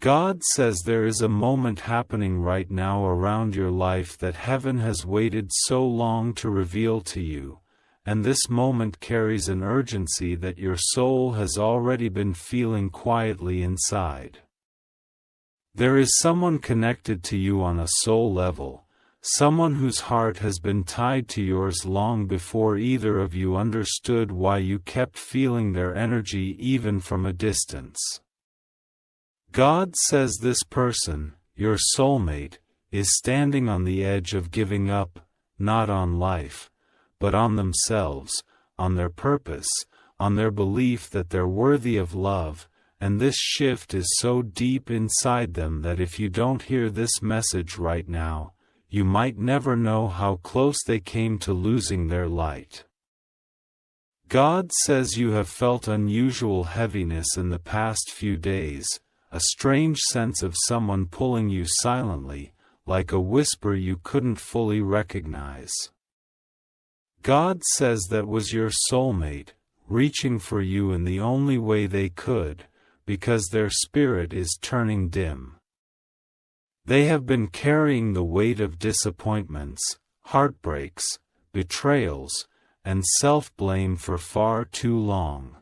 God says there is a moment happening right now around your life that heaven has waited so long to reveal to you, and this moment carries an urgency that your soul has already been feeling quietly inside. There is someone connected to you on a soul level, someone whose heart has been tied to yours long before either of you understood why you kept feeling their energy even from a distance. God says this person, your soulmate, is standing on the edge of giving up, not on life, but on themselves, on their purpose, on their belief that they're worthy of love, and this shift is so deep inside them that if you don't hear this message right now, you might never know how close they came to losing their light. God says you have felt unusual heaviness in the past few days, a strange sense of someone pulling you silently, like a whisper you couldn't fully recognize. God says that was your soulmate, reaching for you in the only way they could, because their spirit is turning dim. They have been carrying the weight of disappointments, heartbreaks, betrayals, and self-blame for far too long.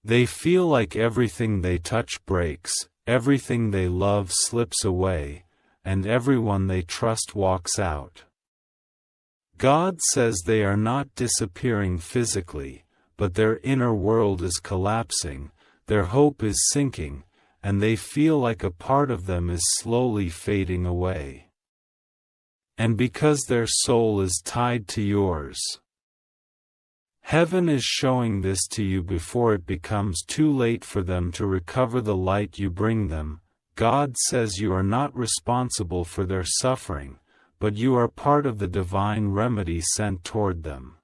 They feel like everything they touch breaks, everything they love slips away, and everyone they trust walks out. God says they are not disappearing physically, but their inner world is collapsing, their hope is sinking, and they feel like a part of them is slowly fading away. And because their soul is tied to yours, heaven is showing this to you before it becomes too late for them to recover the light you bring them. God says you are not responsible for their suffering, but you are part of the divine remedy sent toward them.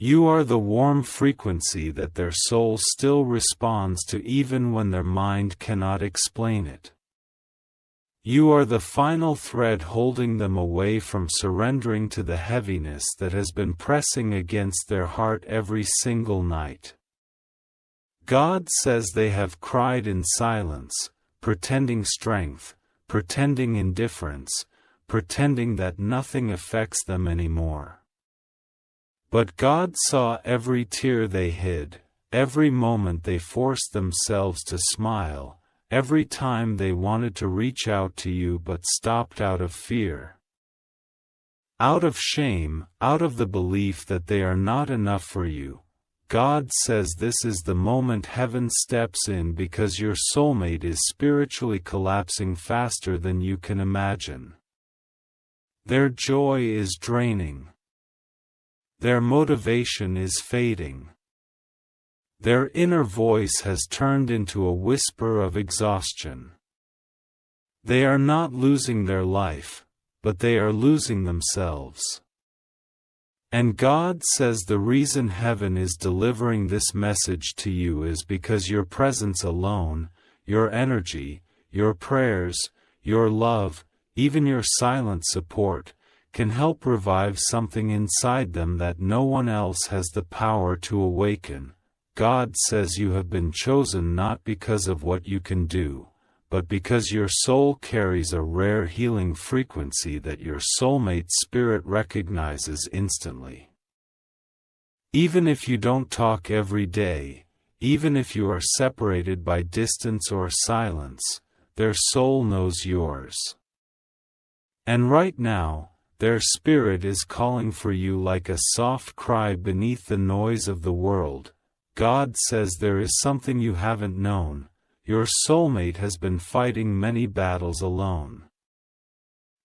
You are the warm frequency that their soul still responds to even when their mind cannot explain it. You are the final thread holding them away from surrendering to the heaviness that has been pressing against their heart every single night. God says they have cried in silence, pretending strength, pretending indifference, pretending that nothing affects them anymore. But God saw every tear they hid, every moment they forced themselves to smile, every time they wanted to reach out to you but stopped out of fear. Out of shame, out of the belief that they are not enough for you, God says this is the moment heaven steps in because your soulmate is spiritually collapsing faster than you can imagine. Their joy is draining. Their motivation is fading. Their inner voice has turned into a whisper of exhaustion. They are not losing their life, but they are losing themselves. And God says the reason heaven is delivering this message to you is because your presence alone, your energy, your prayers, your love, even your silent support, can help revive something inside them that no one else has the power to awaken. God says you have been chosen not because of what you can do, but because your soul carries a rare healing frequency that your soulmate's spirit recognizes instantly. Even if you don't talk every day, even if you are separated by distance or silence, their soul knows yours. And right now, their spirit is calling for you like a soft cry beneath the noise of the world. God says there is something you haven't known. Your soulmate has been fighting many battles alone.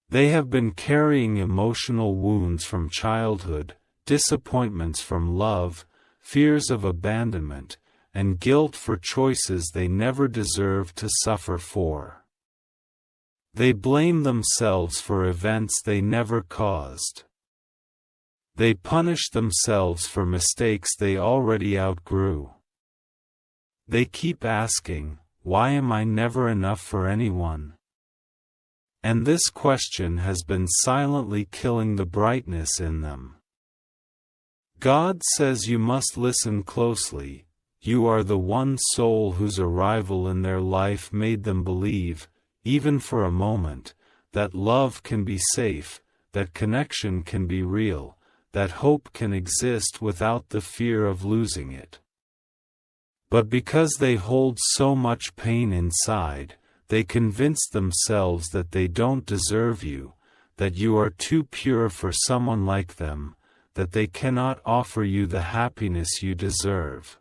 They have been carrying emotional wounds from childhood, disappointments from love, fears of abandonment, and guilt for choices they never deserved to suffer for. They blame themselves for events they never caused. They punish themselves for mistakes they already outgrew. They keep asking, "Why am I never enough for anyone?" And this question has been silently killing the brightness in them. God says you must listen closely. you are the one soul whose arrival in their life made them believe, even for a moment, that love can be safe, that connection can be real, that hope can exist without the fear of losing it. But because they hold so much pain inside, they convince themselves that they don't deserve you, that you are too pure for someone like them, that they cannot offer you the happiness you deserve.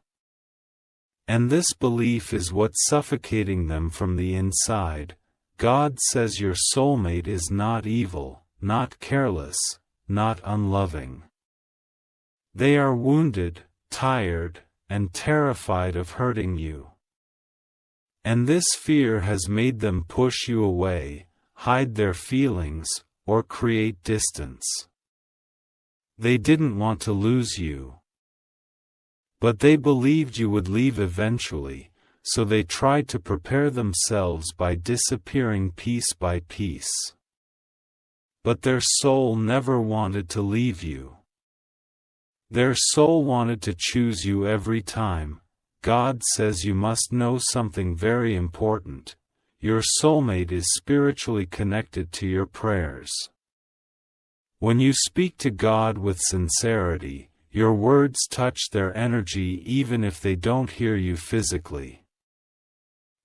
And this belief is what's suffocating them from the inside. God says your soulmate is not evil, not careless, not unloving. They are wounded, tired, and terrified of hurting you. And this fear has made them push you away, hide their feelings, or create distance. They didn't want to lose you. But they believed you would leave eventually, so they tried to prepare themselves by disappearing piece by piece. But their soul never wanted to leave you. Their soul wanted to choose you every time. God says you must know something very important. Your soulmate is spiritually connected to your prayers. When you speak to God with sincerity, your words touch their energy even if they don't hear you physically.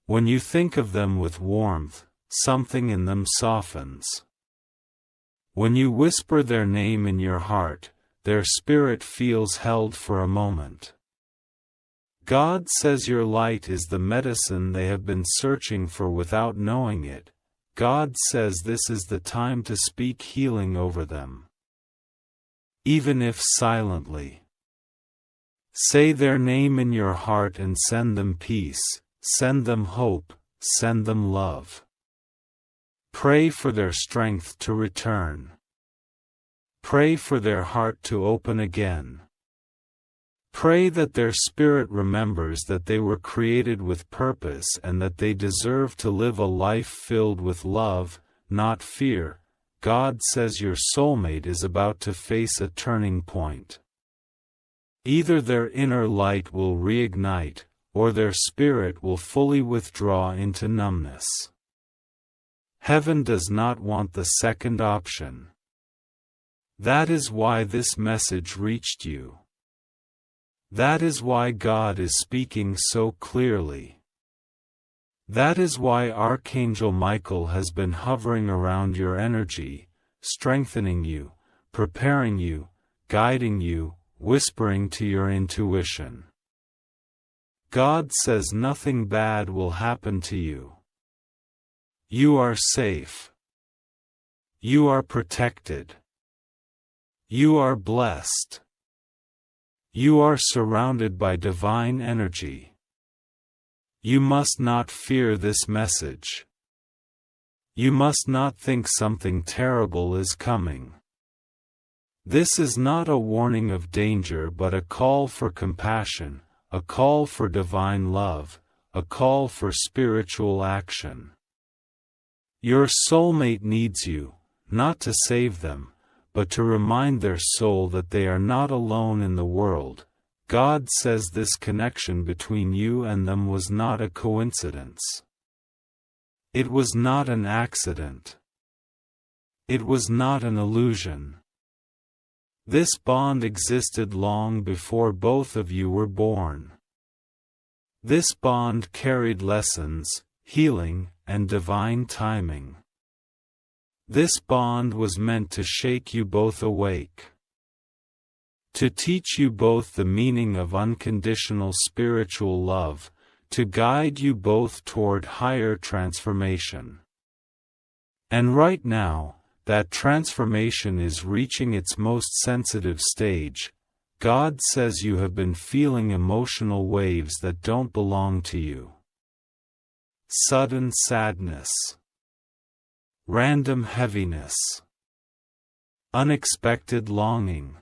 When you think of them with warmth, something in them softens. When you whisper their name in your heart, their spirit feels held for a moment. God says your light is the medicine they have been searching for without knowing it. God says this is the time to speak healing over them. Even if silently. Say their name in your heart and send them peace, send them hope, send them love. Pray for their strength to return. Pray for their heart to open again. Pray that their spirit remembers that they were created with purpose and that they deserve to live a life filled with love, not fear. God says your soulmate is about to face a turning point. Either their inner light will reignite, or their spirit will fully withdraw into numbness. Heaven does not want the second option. That is why this message reached you. That is why God is speaking so clearly. That is why Archangel Michael has been hovering around your energy, strengthening you, preparing you, guiding you, whispering to your intuition. God says nothing bad will happen to you. You are safe. You are protected. You are blessed. You are surrounded by divine energy. You must not fear this message. You must not think something terrible is coming. This is not a warning of danger but a call for compassion, a call for divine love, a call for spiritual action. Your soulmate needs you, not to save them, but to remind their soul that they are not alone in the world. God says this connection between you and them was not a coincidence. It was not an accident. It was not an illusion. This bond existed long before both of you were born. This bond carried lessons, healing, and divine timing. This bond was meant to shake you both awake. To teach you both the meaning of unconditional spiritual love, to guide you both toward higher transformation. And right now, that transformation is reaching its most sensitive stage. God says you have been feeling emotional waves that don't belong to you. Sudden sadness. Random heaviness. Unexpected longing.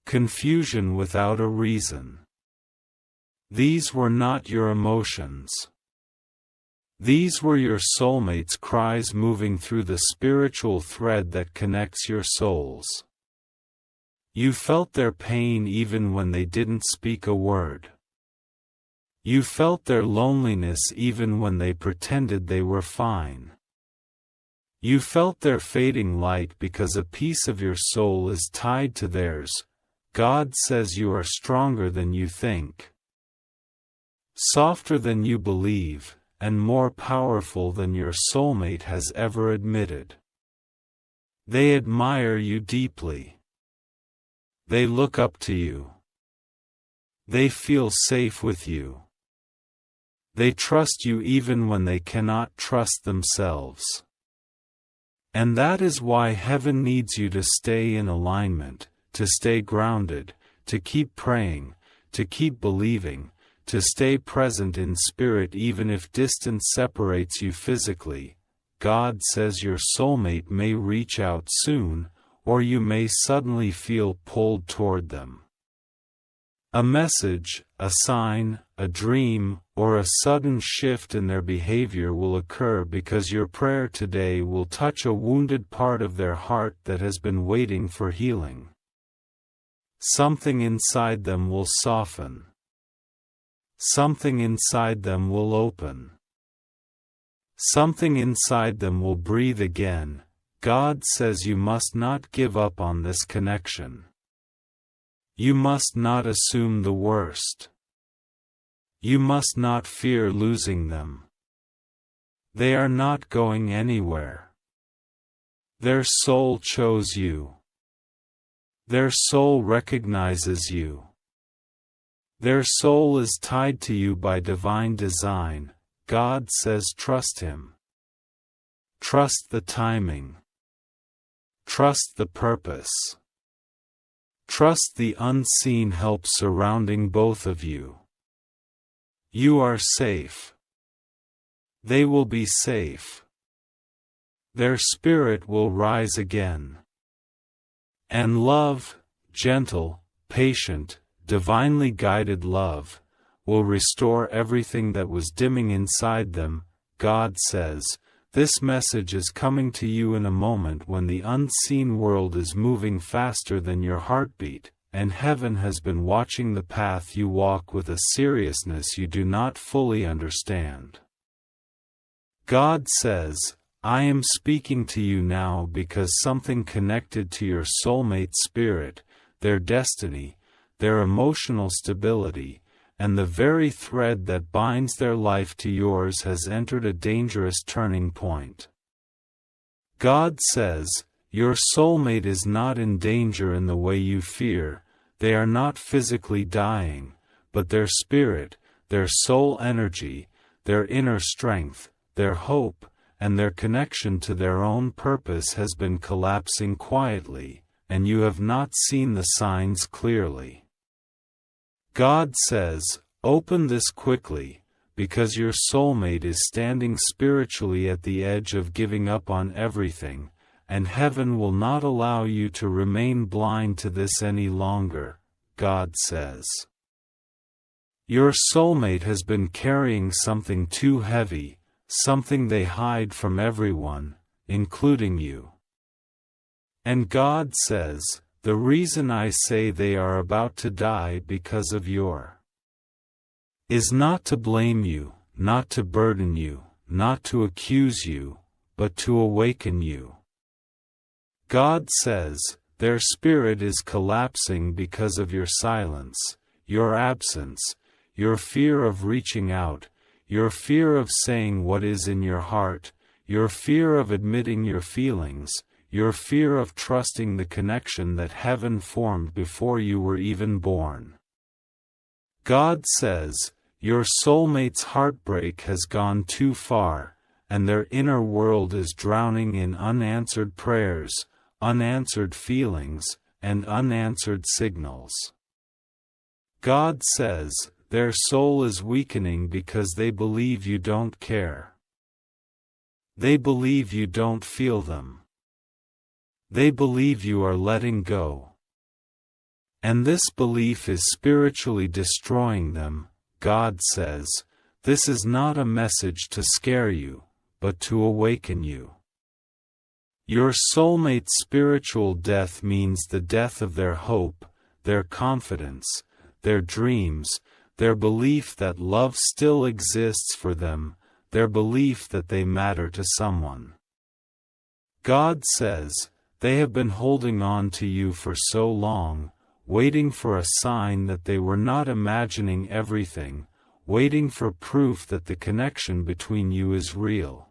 Confusion without a reason. These were not your emotions. These were your soulmate's cries moving through the spiritual thread that connects your souls. You felt their pain even when they didn't speak a word. You felt their loneliness even when they pretended they were fine. You felt their fading light because a piece of your soul is tied to theirs. God says you are stronger than you think, softer than you believe, and more powerful than your soulmate has ever admitted. They admire you deeply. They look up to you. They feel safe with you. They trust you even when they cannot trust themselves. And that is why heaven needs you to stay in alignment, to stay grounded, to keep praying, to keep believing, to stay present in spirit even if distance separates you physically. God says your soulmate may reach out soon, or you may suddenly feel pulled toward them. A message, a sign, a dream, or a sudden shift in their behavior will occur because your prayer today will touch a wounded part of their heart that has been waiting for healing. Something inside them will soften. Something inside them will open. Something inside them will breathe again. God says you must not give up on this connection. You must not assume the worst. You must not fear losing them. They are not going anywhere. Their soul chose you. Their soul recognizes you. Their soul is tied to you by divine design. God says trust Him. Trust the timing. Trust the purpose. Trust the unseen help surrounding both of you. You are safe. They will be safe. Their spirit will rise again. And love, gentle, patient, divinely guided love, will restore everything that was dimming inside them. God says, this message is coming to you in a moment when the unseen world is moving faster than your heartbeat, and heaven has been watching the path you walk with a seriousness you do not fully understand. God says, I am speaking to you now because something connected to your soulmate spirit, their destiny, their emotional stability, and the very thread that binds their life to yours has entered a dangerous turning point. God says, your soulmate is not in danger in the way you fear. They are not physically dying, but their spirit, their soul energy, their inner strength, their hope, and their connection to their own purpose has been collapsing quietly, and you have not seen the signs clearly. God says, open this quickly, because your soulmate is standing spiritually at the edge of giving up on everything, and heaven will not allow you to remain blind to this any longer, God says. Your soulmate has been carrying something too heavy, something they hide from everyone, including you. And God says, the reason I say they are about to die because of your is not to blame you, not to burden you, not to accuse you, but to awaken you. God says, their spirit is collapsing because of your silence, your absence, your fear of reaching out, your fear of saying what is in your heart, your fear of admitting your feelings, your fear of trusting the connection that heaven formed before you were even born. God says, your soulmate's heartbreak has gone too far, and their inner world is drowning in unanswered prayers, unanswered feelings, and unanswered signals. God says, their soul is weakening because they believe you don't care. They believe you don't feel them. They believe you are letting go. And this belief is spiritually destroying them. God says, this is not a message to scare you, but to awaken you. Your soulmate's spiritual death means the death of their hope, their confidence, their dreams, their belief that love still exists for them, their belief that they matter to someone. God says, they have been holding on to you for so long, waiting for a sign that they were not imagining everything, waiting for proof that the connection between you is real.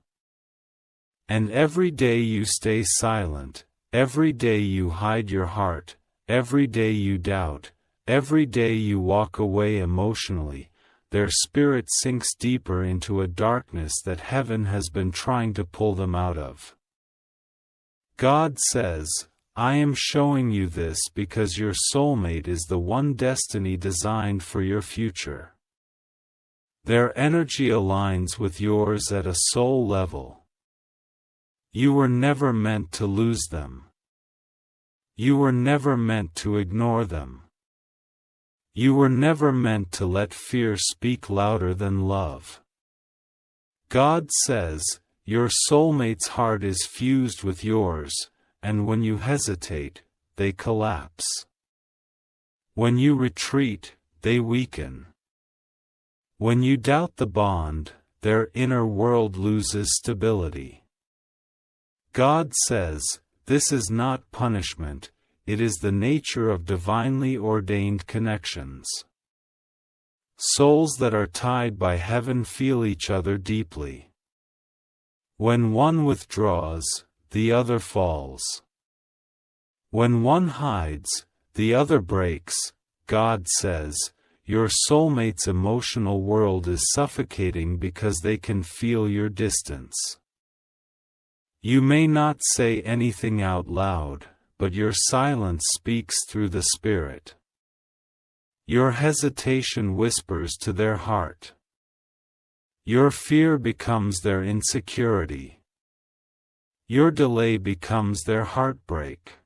And every day you stay silent, every day you hide your heart, every day you doubt, every day you walk away emotionally, their spirit sinks deeper into a darkness that heaven has been trying to pull them out of. God says, I am showing you this because your soulmate is the one destiny designed for your future. Their energy aligns with yours at a soul level. You were never meant to lose them. You were never meant to ignore them. You were never meant to let fear speak louder than love. God says, your soulmate's heart is fused with yours, and when you hesitate, they collapse. When you retreat, they weaken. When you doubt the bond, their inner world loses stability. God says, this is not punishment, it is the nature of divinely ordained connections. Souls that are tied by heaven feel each other deeply. When one withdraws, the other falls. When one hides, the other breaks. God says, your soulmate's emotional world is suffocating because they can feel your distance. You may not say anything out loud, but your silence speaks through the Spirit. Your hesitation whispers to their heart. Your fear becomes their insecurity. Your delay becomes their heartbreak.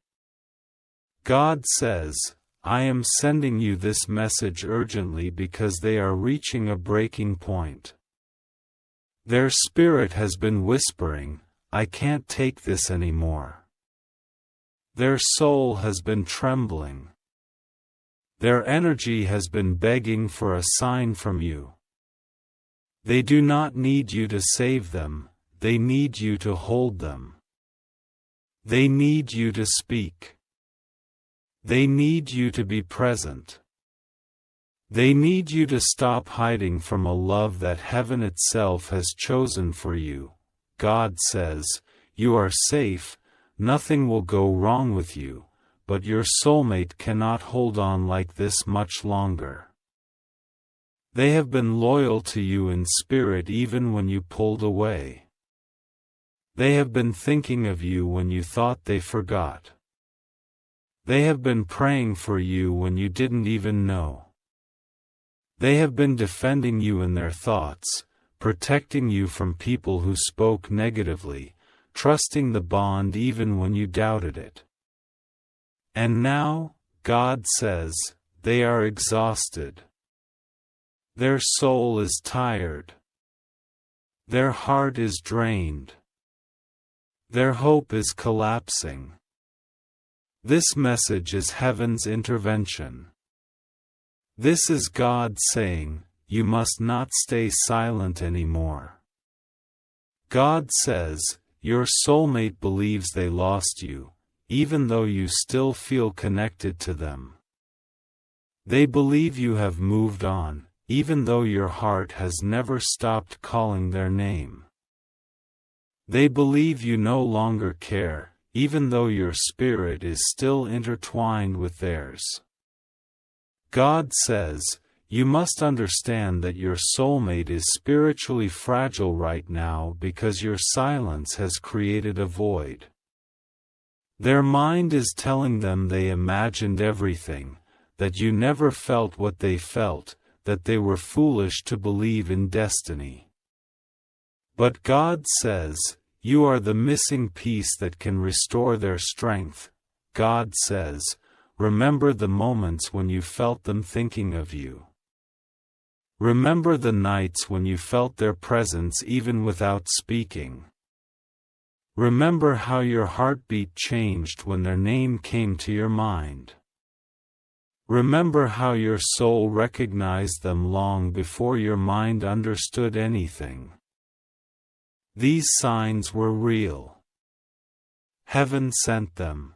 God says, I am sending you this message urgently because they are reaching a breaking point. Their spirit has been whispering, I can't take this anymore. Their soul has been trembling. Their energy has been begging for a sign from you. They do not need you to save them, they need you to hold them. They need you to speak. They need you to be present. They need you to stop hiding from a love that heaven itself has chosen for you. God says, you are safe, nothing will go wrong with you, but your soulmate cannot hold on like this much longer. They have been loyal to you in spirit even when you pulled away. They have been thinking of you when you thought they forgot. They have been praying for you when you didn't even know. They have been defending you in their thoughts, protecting you from people who spoke negatively, trusting the bond even when you doubted it. And now, God says, they are exhausted. Their soul is tired. Their heart is drained. Their hope is collapsing. This message is heaven's intervention. This is God saying, you must not stay silent anymore. God says, your soulmate believes they lost you, even though you still feel connected to them. They believe you have moved on, even though your heart has never stopped calling their name. They believe you no longer care, even though your spirit is still intertwined with theirs. God says, you must understand that your soulmate is spiritually fragile right now because your silence has created a void. Their mind is telling them they imagined everything, that you never felt what they felt, that they were foolish to believe in destiny. But God says, you are the missing piece that can restore their strength. God says, remember the moments when you felt them thinking of you. Remember the nights when you felt their presence even without speaking. Remember how your heartbeat changed when their name came to your mind. Remember how your soul recognized them long before your mind understood anything. These signs were real. Heaven sent them.